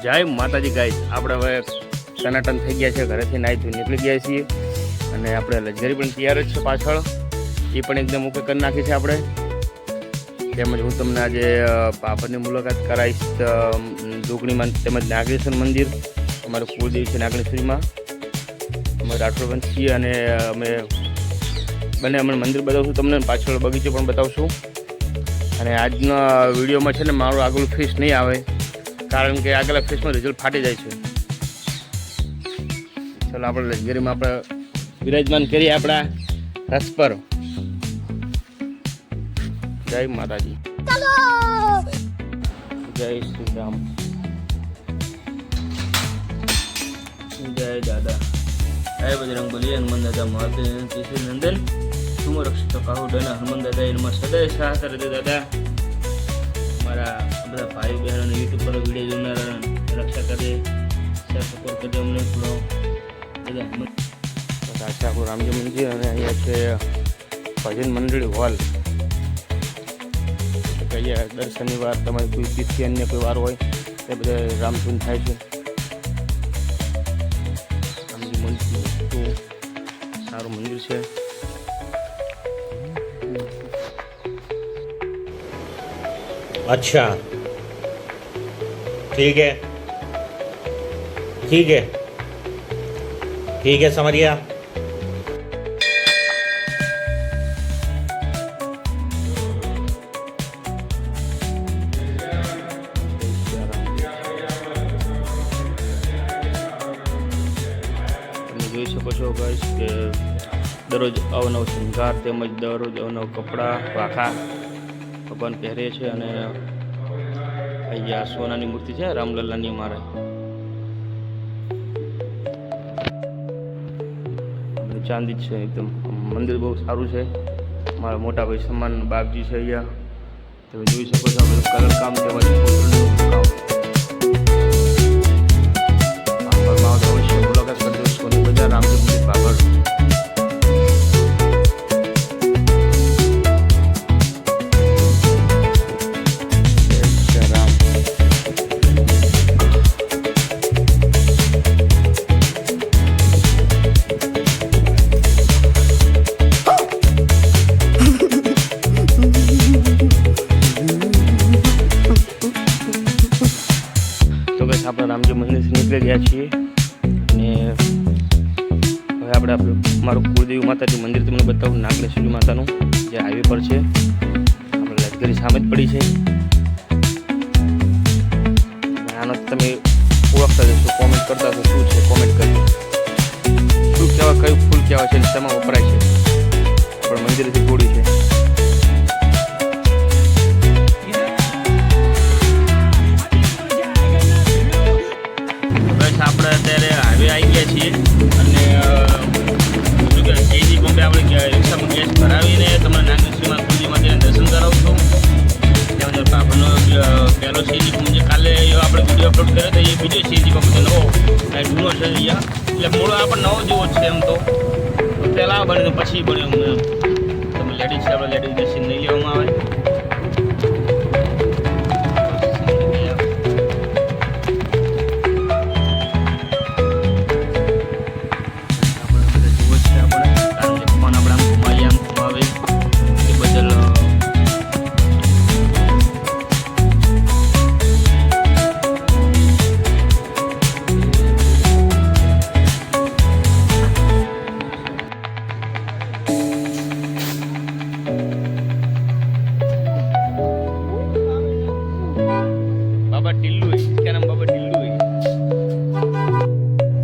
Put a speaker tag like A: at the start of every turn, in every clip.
A: જય માતાજી ગાઈસ, આપણે હવે સનાતન થઈ ગયા છે, ઘરેથી નાહી ધોઈને નીકળી ગયા છીએ અને આપણે લક્ઝરી પણ તૈયાર જ છે પાછળ, એ પણ એકદમ ઓકે કરી નાખી છે આપણે. તેમજ હું તમને આજે પાપડની મુલાકાત કરાવીશ જોગણીમાં તેમજ નાગેશ્વર મંદિર, અમારું કુળદેવ છે નાગેશ્વરીમાં. અમે રાઠોડબંધ છીએ અને અમે મંદિર બતાવશું તમને, પાછળ બગીચો પણ બતાવશું. અને આજના વિડીયોમાં છે ને મારું આગળ ફેસ નહીં આવે, કારણ કે આગલા ફેસમાં રિઝલ્ટ ફાટી જાય છે. ચાલો આપણે લક્ઝરીમાં આપણે વિરાજમાન કરીએ આપણા રસ પર. જય માતાજી, જય શ્રી રામ, જય દાદા, જય બજરંગ બલી, હનુમાન દાદા મહાદેવ તીસરી નંદન, तुम रक्षित काहू डना, हनुमान दादा इनमें सदैव साथ रहते दादा. हमारा બધા ભાઈ બહેનોને યુટ્યુબ પર વિડીયો જોનારા રક્ષા કરે, સપોર્ટ કરે અમને થોડો બધા. આ છે આપણું રામજી મંદિર અને અહીંયા છે ભજન મંડળી હોલ. કહીએ દર શનિવાર તમારી કોઈ તિથિ અન્ય કોઈ વાર હોય એ બધા રામધૂન થાય છે. રામજી મંદિર સારું મંદિર છે.
B: अच्छा ठीक है ठीक है ठीक है समझ गया.
A: તમે જોઈ શકો છો ગાઈસ કે દરરોજ અવનવ શૃંગાર તેમજ દરરોજ અવનવ કપડાં વાખા ભગવાન પહેરે છે. અને અહીંયા સોનાની મૂર્તિ છે રામલલ્લાની. અમારે ચાંદી જ છે એકદમ. મંદિર બહુ સારું છે. મારા મોટા ભાઈ સમાન બાપજી છે અહીંયા, તમે જોઈ શકો છો. બધું કલર કામ તેમજ કોતરણીનું કામ. અવશ્ય મુલાકાત કરજો. સોની બજાર, રામજી મંદિર, બાબર. આપણે રામજી મંદિરથી નીકળી ગયા છીએ અને હવે આપણે મારું કુળદેવી માતાજી મંદિર તમને બતાવું, નાગેશ્વરી માતાનું, જે હાઈવે પર છે. આપણે લક્ઝરી સામે જ પડી છે. આનો તમે ઓળખતા જશો, કોમેન્ટ કરતા તો શું છે કોમેન્ટ કરજો. શું કહેવાય, કયું ફૂલ કહેવાય છે અને શેમાં વપરાય છે. આપણે મંદિરથી જોડી છે. આપણે અત્યારે હાઈવે આવી ગયા છીએ અને શું કે કેજી પંપે આપણે રિક્ષામાં ગેસ ભરાવીને તમને નાગેશ્વરીમાં કુળદેવી માતાજીના દર્શન કરાવશું. તેમજ પાપડનો પહેલો સીજી પંપ જે કાલે આપણે વિડીયો અપલોડ કર્યો હતો, એ બીજો સીજી પંપ નવો જૂનો છે અહીંયા. એટલે મૂળો આપણે નવો જેવો છે એમ તો પહેલાં બન્યો પછી બન્યો. તમે લેડીઝ છે, આપણે લેડીઝ દર્શન નહીં લેવામાં આવે. बाबा टिल्लू है, इसका नाम बाबा टिल्लू है.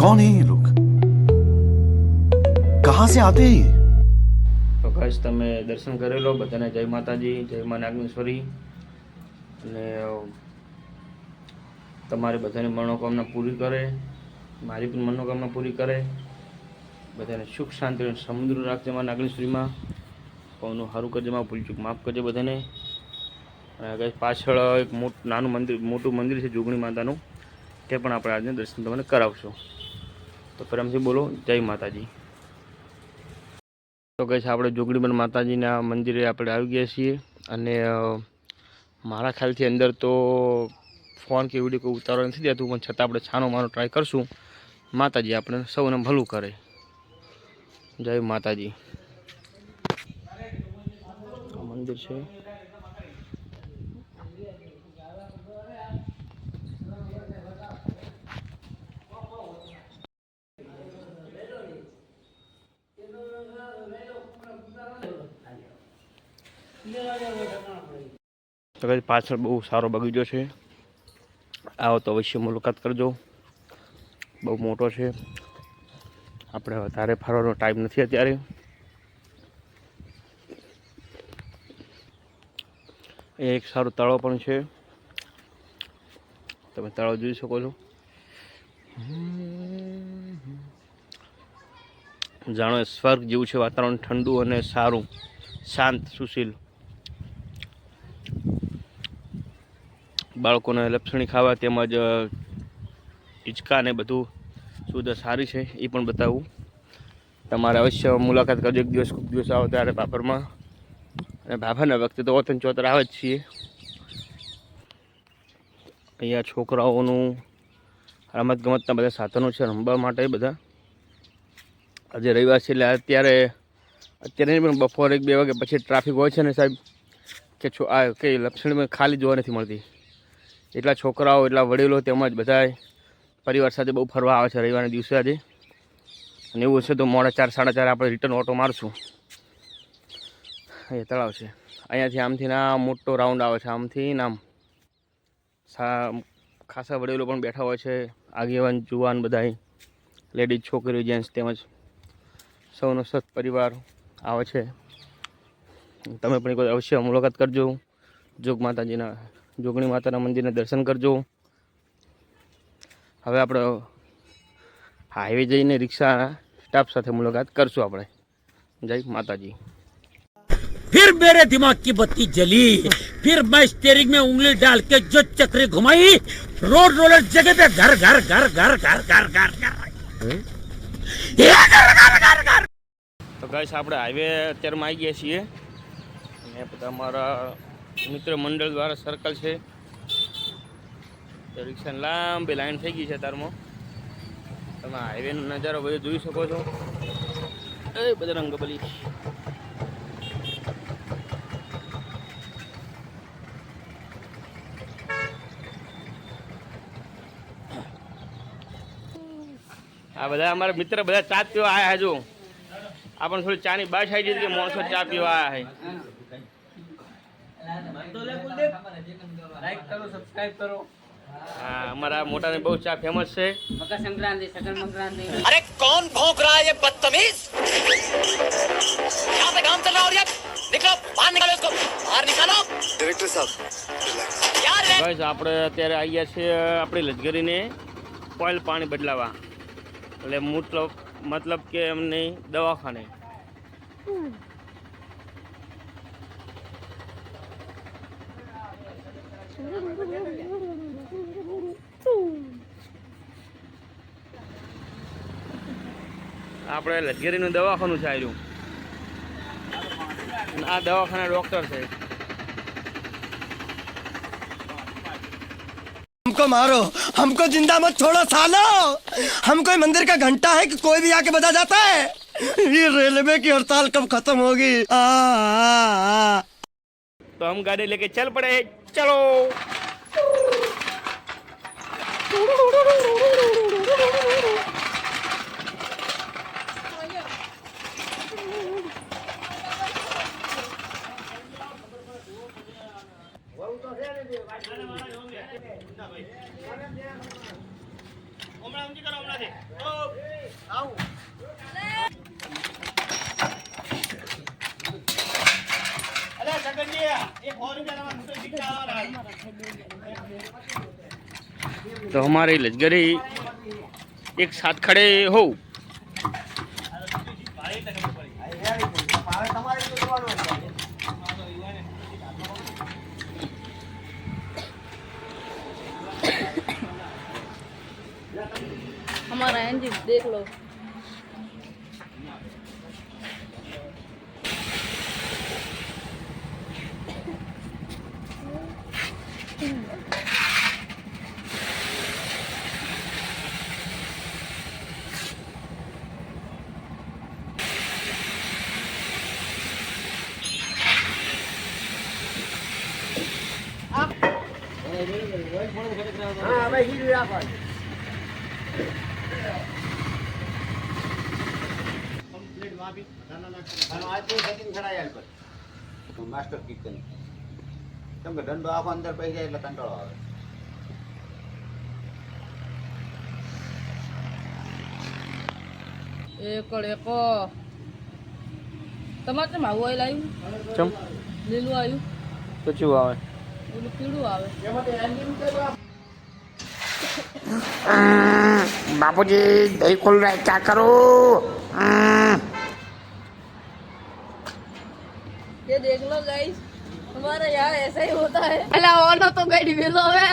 C: कौन है ये लोग, कहाँ से आते हैं?
A: તો ગાઈસ તમે દર્શન કરી લો. બધાને જય માતાજી, જય મા નાગેશ્વરી. અને તમારી બધાની મનોકામના પૂરી કરે, મારી પણ મનોકામના પૂરી કરે. બધાને સુખ શાંતિ અને સમુદ્ર રાખજે મા નાગેશ્વરીમાં. પવનનું સારું કરજે માં, ભૂલચૂક માફ કરજે બધાને. અને ગાઈસ પાછળ એક મોટું મંદિર છે જોગણી માતાનું, તે પણ આપણે આજને દર્શન તમને કરાવશું. તો પ્રેમથી બોલો જય માતાજી. તો ગાઈસ આપણે જોગણીબન માતાજીના મંદિરે આપણે આવી ગયા છીએ અને મારા ખ્યાલથી અંદર તો ફોન કે વિડીયો કોઈ ઉતારવા નથી દેતું, પણ છતાં આપણે છાનો માનો ટ્રાય કરશું. માતાજી આપણે સૌને ભલું કરે. જય માતાજી. મંદિર છે. તો પાછળ બહુ સારો બગીચો છે. આવો તો અવશ્ય મુલાકાત કરજો. બહુ મોટો છે. આપણે વધારે ફરવાનો ટાઈમ નથી અત્યારે. એક સારું તળાવ પણ છે. તમે તળાવ જોઈ શકો છો. જાણો સ્વર્ગ જેવું છે વાતાવરણ, ઠંડુ અને સારું, શાંત, સુશીલ. બાળકોને લપસણી ખાવા તેમજ હિંચકા ને બધું સુવિધા સારી છે, એ પણ બતાવું. તમારે અવશ્ય મુલાકાત કરજો એક દિવસ, ખૂબ દિવસ આવો ત્યારે બાભરમાં. અને બાભાના વખતે તો ઓતન ચોતર આવે જ છીએ. અહીંયા છોકરાઓનું રમત ગમતના બધા સાધનો છે રમવા માટે બધા. આજે રવિવાર છે એટલે અત્યારે પણ બપોરે 1-2 વાગે પછી ટ્રાફિક હોય છે ને સાહેબ, કે કે લપસણીમાં ખાલી જોવા નથી મળતી. એટલા છોકરાઓ, એટલા વડીલો તેમજ બધા પરિવાર સાથે બહુ ફરવા આવે છે રવિવારના દિવસે આજે. અને એવું હશે તો મોડા 4-4:30 આપણે રિટર્ન ઓટો મારશું. એ તળાવ છે. અહીંયાથી આમથી ના મોટો રાઉન્ડ આવે છે, આમથી નામ ખાસા વડીલો પણ બેઠા હોય છે, આગેવાન જુવાન બધાય, લેડીઝ, છોકરીઓ, જેન્ટ્સ તેમજ સૌનો સત પરિવાર આવે છે. તમે પણ એક વાર અવશ્ય મુલાકાત કરજો. જોગણી માતાના મંદિરના દર્શન કરજો. હવે આપણે હાઈવે જઈને રિક્ષા સ્ટાફ સાથે મુલાકાત કરશું આપણે. જય માતાજી.
C: फिर मेरे दिमाग की बत्ती जली, फिर मैं स्टीयरिंग में उंगली डाल के जो चक्री घुमाई, रोड रोलर जगह पे घर घर घर घर घर घर घर घर.
A: તો ગાઈસ આપણે હાઈવે અત્યારમાં આવી ગયા છીએ અને બધા અમારા મિત્ર મંડળ દ્વારા સર્કલ છે. તો રિક્ષાની લાંબી લાઈન થઈ ગઈ છે અત્યારમાં. તમે હાઈવેનો નજારો બધો જોઈ શકો છો. એ બજરંગબલી. આ બધા અમારા મિત્ર બધા ચા પીવા આવ્યા હજુ. આપણને થોડી ચાની બાશ આવી જતી કે માણસો ચા પીવા આવ્યા છે. હા, અમારા મોટાને બહુ ચા ફેમસ છે.
D: मकर संक्रांति सकल संक्रांति.
C: अरे कौन भौंक रहा है ये बदतमीज? यहाँ पे काम चल रहा है और ये निकलो बाहर निकालो इसको, बाहर निकालो.
E: डायरेक्टर साहब
C: यार
A: ગાઈસ આપણે અત્યારે આવી ગયા છીએ આપણી લશ્કરીને ઓઇલ પાણી બદલાવા. એટલે મતલબ કે એમને દવાખાને. આપણે લશ્કરીનું દવાખાનું છે આવ્યું. આ દવાખાના ડૉક્ટર છે.
E: हमको मारो, हमको जिंदा मत छोड़ो सालो. हम कोई मंदिर का घंटा है कि कोई भी आके बजा जाता है. ये रेलवे की हड़ताल कब खत्म होगी?
A: तो हम गाड़ी लेके चल पड़े. चलो. तो हमारे लश्करी एक साथ खड़े हो.
D: हमारा इंजन देख लो.
F: માસ્ટર કિચન કેમ કે ધંધો આખો અંદર પડી જાય એટલે કંટાળો આવે.
D: એકો તમારે કેમ આવું ઓઇલ આવ્યું
A: ચમ
D: લીલું આવ્યું
A: તો શું આવે
D: ઓલું પીળું આવે
C: बापूजी दही खोल रहा है क्या करो
D: ये देख लो गाइस हमारे यहाँ ऐसा ही होता है अला ओनो तो गाड़ी मिलो है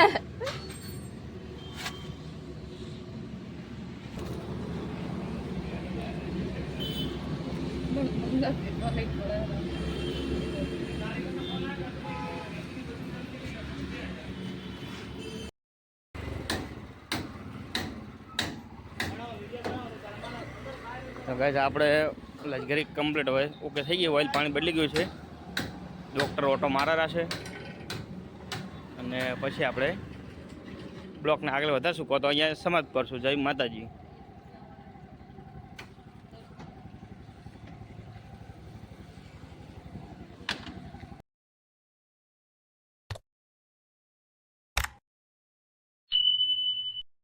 A: તો ગાઈસ આપણે લશ્કરી કમ્પ્લીટ હોય ઓકે થઈ ગયું ઓઇલ પાણી બદલી ગયું છે ડૉક્ટર ઓટો મારેલા છે અને પછી આપણે બ્લોકને આગળ વધારશું કહો તો અહીંયા સમાપ્ત કરશું જય માતાજી.